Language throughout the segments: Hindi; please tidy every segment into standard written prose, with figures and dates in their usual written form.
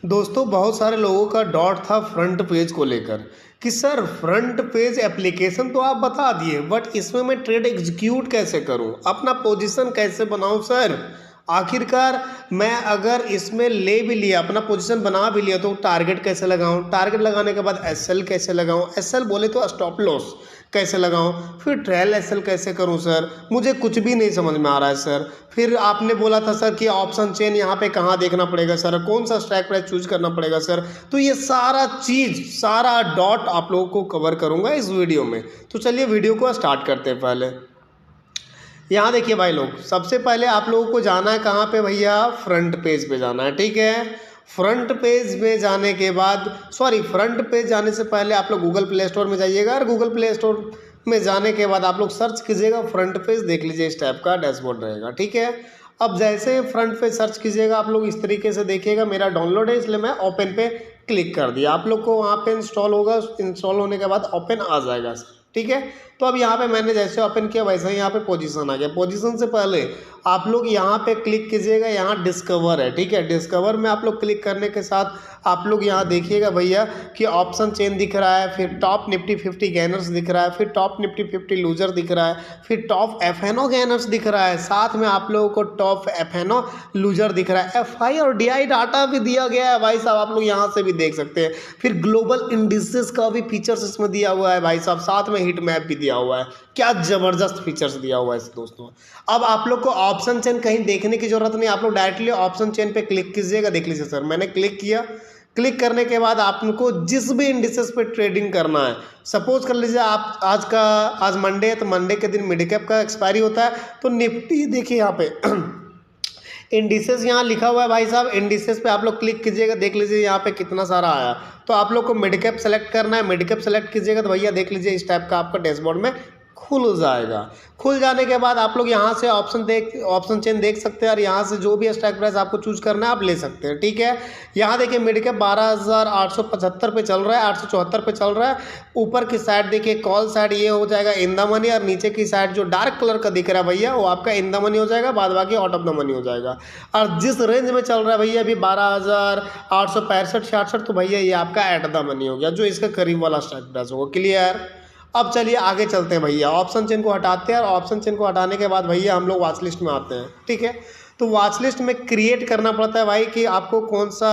दोस्तों बहुत सारे लोगों का डाउट था फ्रंट पेज को लेकर कि सर फ्रंट पेज एप्लीकेशन तो आप बता दिए बट इसमें मैं ट्रेड एग्जीक्यूट कैसे करूं, अपना पोजीशन कैसे बनाऊं सर। आखिरकार मैं अगर इसमें ले भी लिया, अपना पोजीशन बना भी लिया, तो टारगेट कैसे लगाऊं, टारगेट लगाने के बाद एसएल कैसे लगाऊं, एसएल बोले तो स्टॉप लॉस कैसे लगाऊं, फिर ट्रायल एसएल कैसे करूं सर, मुझे कुछ भी नहीं समझ में आ रहा है सर। फिर आपने बोला था सर कि ऑप्शन चेन यहाँ पे कहाँ देखना पड़ेगा सर, कौन सा स्ट्राइक प्राइस चूज करना पड़ेगा सर। तो ये सारा चीज़, सारा डॉट आप लोगों को कवर करूँगा इस वीडियो में। तो चलिए वीडियो को स्टार्ट करते हैं। पहले यहाँ देखिए भाई लोग, सबसे पहले आप लोगों को जाना है कहाँ पे भैया, फ्रंट पेज पे जाना है, ठीक है। फ्रंट पेज में जाने के बाद, फ्रंट पेज जाने से पहले आप लोग गूगल प्ले स्टोर में जाइएगा और गूगल प्ले स्टोर में जाने के बाद आप लोग सर्च कीजिएगा फ्रंट पेज, देख लीजिए इस टाइप का डैशबोर्ड रहेगा, ठीक है। अब जैसे फ्रंट पेज सर्च कीजिएगा आप लोग इस तरीके से देखिएगा, मेरा डाउनलोड है इसलिए मैं ओपन पे क्लिक कर दिया। आप लोग को वहाँ पे इंस्टॉल होगा, इंस्टॉल होने के बाद ओपन आ जाएगा, ठीक है। तो अब यहाँ पे मैंने जैसे ओपन किया वैसे ही यहाँ पे पोजीशन आ गया। पोजीशन से पहले आप लोग यहाँ पे क्लिक कीजिएगा, यहाँ डिस्कवर है, ठीक है। डिस्कवर में आप लोग क्लिक करने के साथ आप लोग यहाँ देखिएगा भैया कि ऑप्शन चेन दिख रहा है, फिर टॉप निफ्टी 50 गैनर्स दिख रहा है, फिर टॉप निफ्टी 50 लूजर दिख रहा है, फिर टॉप एफएनओ गैनर्स दिख रहा है, साथ में आप लोगों को टॉप एफएनओ लूजर दिख रहा है। एफआई और डीआई डाटा भी दिया गया है भाई साहब, आप लोग यहाँ से भी देख सकते हैं। फिर ग्लोबल इंडिसेस का भी फीचर्स इसमें दिया हुआ है भाई साहब, साथ में हीट मैप भी दिया हुआ है। क्या जबरदस्त फीचर्स दिया हुआ है दोस्तों। अब आप लोग को ऑप्शन चेन कहीं देखने की जरूरत नहीं, आप लोग डायरेक्टली ऑप्शन चेन पे क्लिक कीजिएगा। देख लीजिए सर, मैंने क्लिक किया। क्लिक करने के बाद आपको जिस भी इंडिसेस पे ट्रेडिंग करना है, सपोज कर लीजिए आप आज मंडे है तो मंडे के दिन मिड कैप का एक्सपायरी होता है, तो निफ्टी देखिए यहाँ पे इंडिसेस यहाँ लिखा हुआ है भाई साहब। इंडिसेस पे आप लोग क्लिक कीजिएगा, देख लीजिए यहाँ पे कितना सारा आया। तो आप लोग को मिड कैप सेलेक्ट करना है, मिड कैप सेलेक्ट कीजिएगा तो भैया देख लीजिए इस टाइप का आपका डैशबोर्ड में खुल जाएगा। खुल जाने के बाद आप लोग यहाँ से ऑप्शन चेन देख सकते हैं और यहाँ से जो भी स्ट्राइक प्राइस आपको चूज करना है आप ले सकते हैं, ठीक है। यहाँ देखिए मिड कैप 12,875 पे चल रहा है, 874 पे चल रहा है। ऊपर की साइड देखिए कॉल साइड ये हो जाएगा इन द मनी, और नीचे की साइड जो डार्क कलर का दिख रहा है भैया वो आपका इन द मनी हो जाएगा, बाद बाकी आउट ऑफ द मनी हो जाएगा। और जिस रेंज में चल रहा है भैया अभी 12,865-66, तो भैया ये आपका एट द मनी हो गया, जो इसका करीब वाला स्ट्राइक प्राइस होगा। क्लियर। अब चलिए आगे चलते हैं भैया, ऑप्शन चेन को हटाते हैं और ऑप्शन चेन को हटाने के बाद भैया हम लोग वॉच लिस्ट में आते हैं, ठीक है। तो वॉच लिस्ट में क्रिएट करना पड़ता है भाई कि आपको कौन सा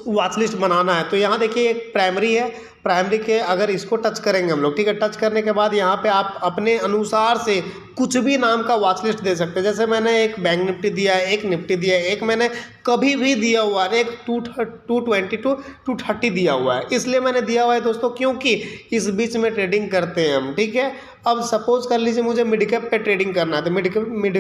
वॉच लिस्ट बनाना है। तो यहाँ देखिए एक प्राइमरी है, प्राइमरी के अगर इसको टच करेंगे हम लोग, ठीक है। टच करने के बाद यहाँ पे आप अपने अनुसार से कुछ भी नाम का वॉच लिस्ट दे सकते हैं। जैसे मैंने एक बैंक निफ्टी दिया है, एक निफ्टी दिया है, एक मैंने कभी भी दिया हुआ है, एक 222 230 दिया हुआ है। इसलिए मैंने दिया हुआ है दोस्तों क्योंकि इस बीच में ट्रेडिंग करते हैं हम, ठीक है। अब सपोज कर लीजिए मुझे मिड कैप पे ट्रेडिंग करना है, तो मिड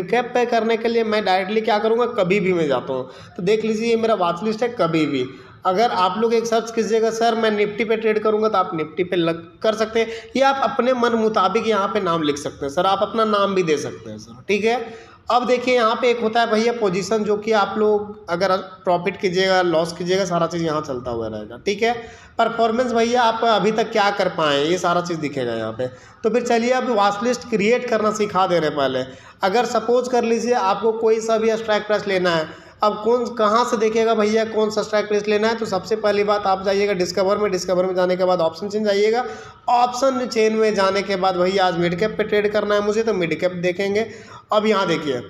कैप पे करने के लिए मैं डायरेक्टली क्या करूँगा, कभी भी मैं जाता हूँ। तो देख लीजिए ये मेरा वॉच लिस्ट है कभी भी। अगर आप लोग एक सर्च कीजिएगा सर मैं निफ्टी पे ट्रेड करूंगा, तो आप निफ्टी पे कर सकते हैं, या आप अपने मन मुताबिक यहाँ पे नाम लिख सकते हैं सर, आप अपना नाम भी दे सकते हैं सर, ठीक है। अब देखिए यहाँ पे एक होता है भैया पोजीशन, जो कि आप लोग अगर प्रॉफिट कीजिएगा लॉस कीजिएगा सारा चीज़ यहाँ चलता हुआ रहेगा, ठीक है। परफॉर्मेंस भैया आप अभी तक क्या कर पाए ये सारा चीज़ दिखेगा यहाँ पे। तो फिर चलिए अब वॉच लिस्ट क्रिएट करना सिखा दे रहे हैं पहले। अगर सपोज कर लीजिए आपको कोई सा भी स्ट्राइक प्राइस लेना है, अब कहाँ से देखिएगा भैया कौन सा स्ट्राइक प्राइस लेना है। तो सबसे पहली बात आप जाइएगा डिस्कवर में, डिस्कवर में जाने के बाद ऑप्शन चेन जाइएगा। ऑप्शन चेन में जाने के बाद भैया आज मिड कैप पे ट्रेड करना है मुझे, तो मिड कैप देखेंगे। अब यहाँ देखिए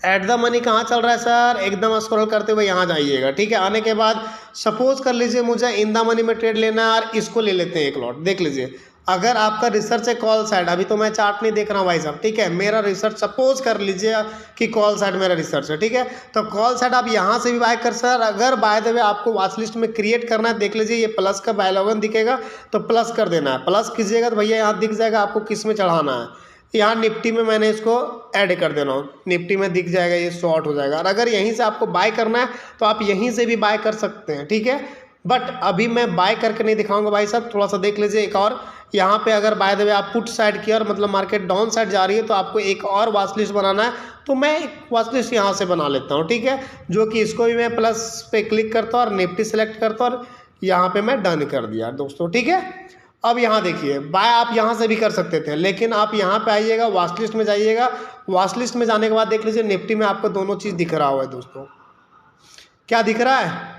एट द मनी कहाँ चल रहा है सर, एकदम स्क्रॉल करते हुए यहाँ जाइएगा, ठीक है। आने के बाद सपोज कर लीजिए मुझे इन द मनी में ट्रेड लेना है और इसको ले लेते हैं एक लॉट। देख लीजिए अगर आपका रिसर्च है कॉल साइड, अभी तो मैं चार्ट नहीं देख रहा हूँ भाई साहब, ठीक है। मेरा रिसर्च सपोज कर लीजिए कि कॉल साइड मेरा रिसर्च है, ठीक है। तो कॉल साइड आप यहाँ से भी बाय कर सर। अगर बाय द वे आपको वॉच लिस्ट में क्रिएट करना है, देख लीजिए ये प्लस का बायलॉगन दिखेगा, तो प्लस कर देना है। प्लस कीजिएगा तो भैया यहाँ दिख जाएगा आपको किस में चढ़ाना है। यहाँ निफ्टी में मैंने इसको ऐड कर देना हूँ, निफ्टी में दिख जाएगा, ये शॉर्ट हो जाएगा। और अगर यहीं से आपको बाय करना है तो आप यहीं से भी बाय कर सकते हैं, ठीक है। बट अभी मैं बाय करके नहीं दिखाऊंगा भाई साहब, थोड़ा सा देख लीजिए। एक और यहाँ पे अगर बाय द वे आप पुट साइड की और मतलब मार्केट डाउन साइड जा रही है तो आपको एक और वॉच लिस्ट बनाना है, तो मैं एक वॉच लिस्ट यहाँ से बना लेता हूँ, ठीक है। जो कि इसको भी मैं प्लस पे क्लिक करता हूँ और निफ्टी सेलेक्ट करता हूँ और यहाँ पे मैं डन कर दिया दोस्तों, ठीक है। अब यहाँ देखिए बाय आप यहाँ से भी कर सकते थे, लेकिन आप यहाँ पे आइएगा वॉच लिस्ट में जाइएगा। वॉच लिस्ट में जाने के बाद देख लीजिए निफ्टी में आपको दोनों चीज़ दिख रहा हुआ है दोस्तों, क्या दिख रहा है?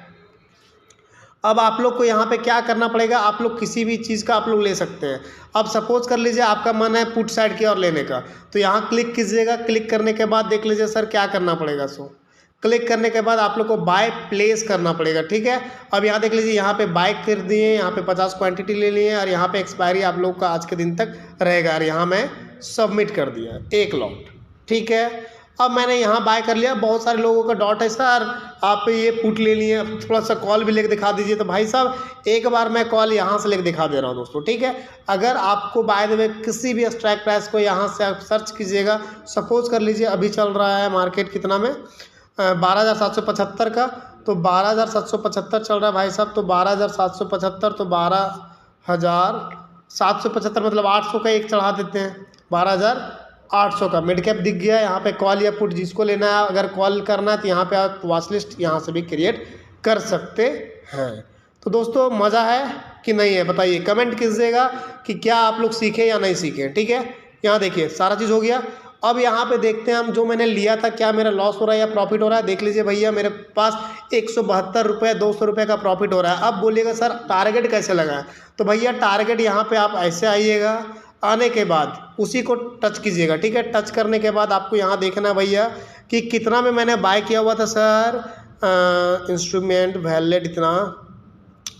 अब आप लोग को यहाँ पे क्या करना पड़ेगा, आप लोग किसी भी चीज़ का आप लोग ले सकते हैं। अब सपोज कर लीजिए आपका मन है पुट साइड की ओर लेने का, तो यहाँ क्लिक कीजिएगा। क्लिक करने के बाद देख लीजिए सर क्या करना पड़ेगा। सो क्लिक करने के बाद आप लोग को बाय प्लेस करना पड़ेगा, ठीक है। अब यहाँ देख लीजिए, यहाँ पे बाय कर दिए, यहाँ पे 50 क्वांटिटी ले लिए और यहाँ पे एक्सपायरी आप लोग का आज के दिन तक रहेगा और यहाँ मैं सबमिट कर दिया 1 लॉट, ठीक है। अब मैंने यहाँ बाय कर लिया। बहुत सारे लोगों का डॉट है सर आप ये पुट ले लिए, थोड़ा सा कॉल भी लेके दिखा दीजिए। तो भाई साहब एक बार मैं कॉल यहाँ से लेके दिखा दे रहा हूँ दोस्तों, ठीक है। अगर आपको बाय द वे किसी भी स्ट्राइक प्राइस को यहाँ से आप सर्च कीजिएगा। सपोज कर लीजिए अभी चल रहा है मार्केट कितना में 12,775 का, तो 12,775 चल रहा है भाई साहब। तो 12,775 तो 12,775 मतलब 800 का एक चढ़ा देते हैं, 12,800 का मिड कैप दिख गया। यहाँ पे कॉल या पुट जिसको लेना है, अगर कॉल करना है तो यहाँ पे आप वॉच लिस्ट यहाँ से भी क्रिएट कर सकते हैं। तो दोस्तों मज़ा है कि नहीं है बताइए, कमेंट कीजिएगा कि क्या आप लोग सीखे या नहीं सीखे, ठीक है। यहाँ देखिए सारा चीज़ हो गया। अब यहाँ पे देखते हैं हम जो मैंने लिया था क्या मेरा लॉस हो रहा है या प्रॉफिट हो रहा है। देख लीजिए भैया मेरे पास 172 रुपये 200 रुपये का प्रॉफिट हो रहा है। अब बोलिएगा सर टारगेट कैसे लगाएं, तो भैया टारगेट यहाँ पे आप ऐसे आइएगा, आने के बाद उसी को टच कीजिएगा, ठीक है। टच करने के बाद आपको यहाँ देखना भैया कि कितना में मैंने बाय किया हुआ था सर। इंस्ट्रूमेंट वैलेट इतना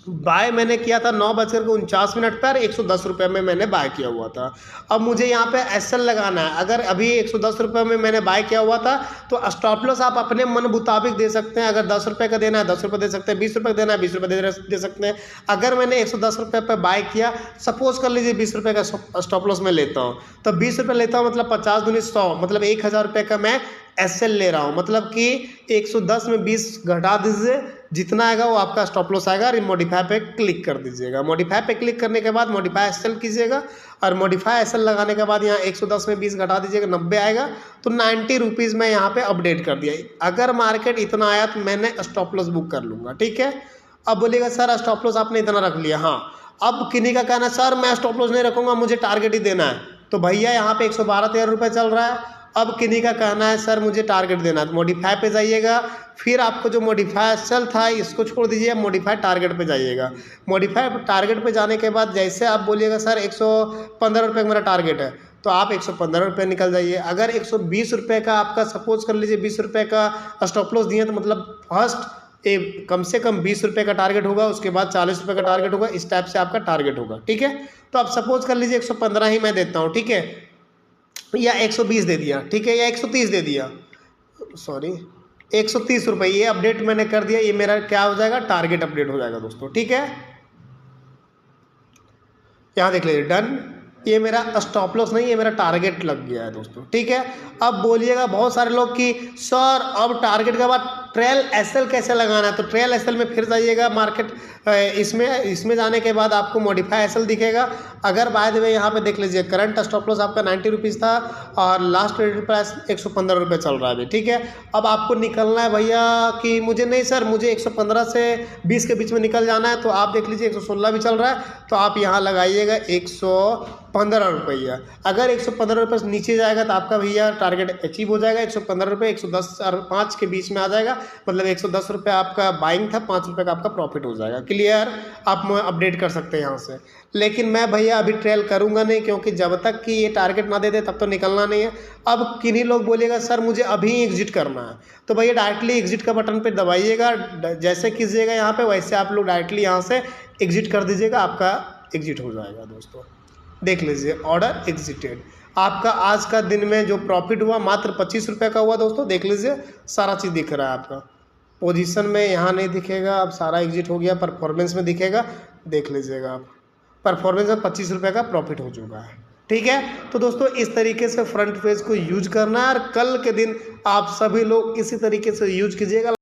बाय मैंने किया था 9:49 पर 110 रुपये में मैंने बाय किया हुआ था। अब मुझे यहाँ पे एसएल लगाना है। अगर अभी 110 रुपये में मैंने बाय किया हुआ था तो स्टॉप लॉस आप अपने मन मुताबिक दे सकते हैं। अगर 10 रुपये का देना है 10 रुपये दे सकते हैं, 20 रुपये देना है 20 रुपये दे सकते हैं। अगर मैंने 110 रुपये पर बाय किया, सपोज कर लीजिए 20 रुपये का स्टॉप लॉस मैं लेता हूँ, तो 20 रुपये लेता हूँ मतलब 50 दूनी 100 मतलब 1000 रुपये का मैं एसएल ले रहा हूँ। मतलब कि 110 में 20 घटा दीजिए, जितना आएगा वो आपका स्टॉप लॉस आएगा। और मॉडिफाई पे क्लिक कर दीजिएगा। मॉडिफाई पे क्लिक करने के बाद मॉडिफाई एसएल कीजिएगा और मॉडिफाई एसएल लगाने के बाद यहाँ 110 में 20 घटा दीजिएगा, 90 आएगा। तो 90 रुपीज़ में यहाँ पे अपडेट कर दिया। अगर मार्केट इतना आया तो मैंने स्टॉप लॉस बुक कर लूँगा, ठीक है। अब बोलिएगा सर स्टॉप लॉस आपने इतना रख लिया, हाँ। अब किन्हीं का कहना सर मैं स्टॉप लॉस नहीं रखूँगा, मुझे टारगेट ही देना है। तो भैया यहाँ पे 112-13 रुपये चल रहा है। अब किन्हीं का कहना है सर मुझे टारगेट देना है, तो मॉडिफाई पे जाइएगा। फिर आपको जो मॉडिफाई एसएल था इसको छोड़ दीजिए, मॉडिफाई टारगेट पे जाइएगा। मॉडिफाई टारगेट पे जाने के बाद जैसे आप बोलिएगा सर 115 रुपये का मेरा टारगेट है, तो आप 115 रुपये निकल जाइए। अगर 120 रुपये का आपका सपोज कर लीजिए 20 रुपये का स्टॉप लॉस दिए, तो मतलब फर्स्ट कम से कम 20 रुपये का टारगेट होगा, उसके बाद 40 रुपये का टारगेट होगा। इस टाइप से आपका टारगेट होगा, ठीक है। तो आप सपोज कर लीजिए 115 ही मैं देता हूँ, ठीक है, या 120 दे दिया, ठीक है, या 130 दे दिया, सॉरी 130 रुपये। ये अपडेट मैंने कर दिया, ये मेरा क्या हो जाएगा, टारगेट अपडेट हो जाएगा दोस्तों, ठीक है। यहाँ देख लीजिए डन, ये मेरा स्टॉप लॉस नहीं, ये मेरा टारगेट लग गया है दोस्तों, ठीक है। अब बोलिएगा बहुत सारे लोग कि सर अब टारगेट के बाद ट्रेल एसएल कैसे लगाना है, तो ट्रेल एसएल में फिर जाइएगा मार्केट, इसमें जाने के बाद आपको मॉडिफाई एसएल दिखेगा। अगर बाय द वे यहाँ पे देख लीजिए करंट स्टॉप लॉस आपका 90 रुपीज़ था और लास्ट ट्रेडेड प्राइस 115 रुपये चल रहा है अभी, ठीक है। अब आपको निकलना है भैया कि मुझे नहीं सर मुझे 115 से 20 के बीच में निकल जाना है, तो आप देख लीजिए 116 भी चल रहा है, तो आप यहाँ लगाइएगा 115 रुपया। अगर 115 रुपये से नीचे जाएगा तो आपका भैया टारगेट अचीव हो जाएगा। 115 रुपये 110 और 5 के बीच में आ जाएगा, मतलब 110 रुपये आपका बाइंग था, 5 रुपये का आपका प्रॉफिट हो जाएगा। क्लियर, आप अपडेट कर सकते हैं यहाँ से। लेकिन मैं भैया अभी ट्रेल करूँगा नहीं, क्योंकि जब तक कि ये टारगेट ना दे दे तब तो निकलना नहीं है। अब किन्हीं लोग बोलिएगा सर मुझे अभी एग्जिट करना है, तो भैया डायरेक्टली एग्जिट का बटन पे दबाइएगा। जैसे कीजिएगा यहाँ पे वैसे आप लोग डायरेक्टली यहाँ से एग्जिट कर दीजिएगा, आपका एग्जिट हो जाएगा दोस्तों। देख लीजिए ऑर्डर एग्जिटेड। आपका आज का दिन में जो प्रॉफिट हुआ मात्र 25 रुपये का हुआ दोस्तों। देख लीजिए सारा चीज़ दिख रहा है आपका। पोजीशन में यहाँ नहीं दिखेगा, अब सारा एग्जिट हो गया। परफॉर्मेंस में दिखेगा, देख लीजिएगा आप, परफॉर्मेंस में 25 रुपये का प्रॉफिट हो चुका है, ठीक है। तो दोस्तों इस तरीके से फ्रंट पेज को यूज करना है और कल के दिन आप सभी लोग इसी तरीके से यूज कीजिएगा।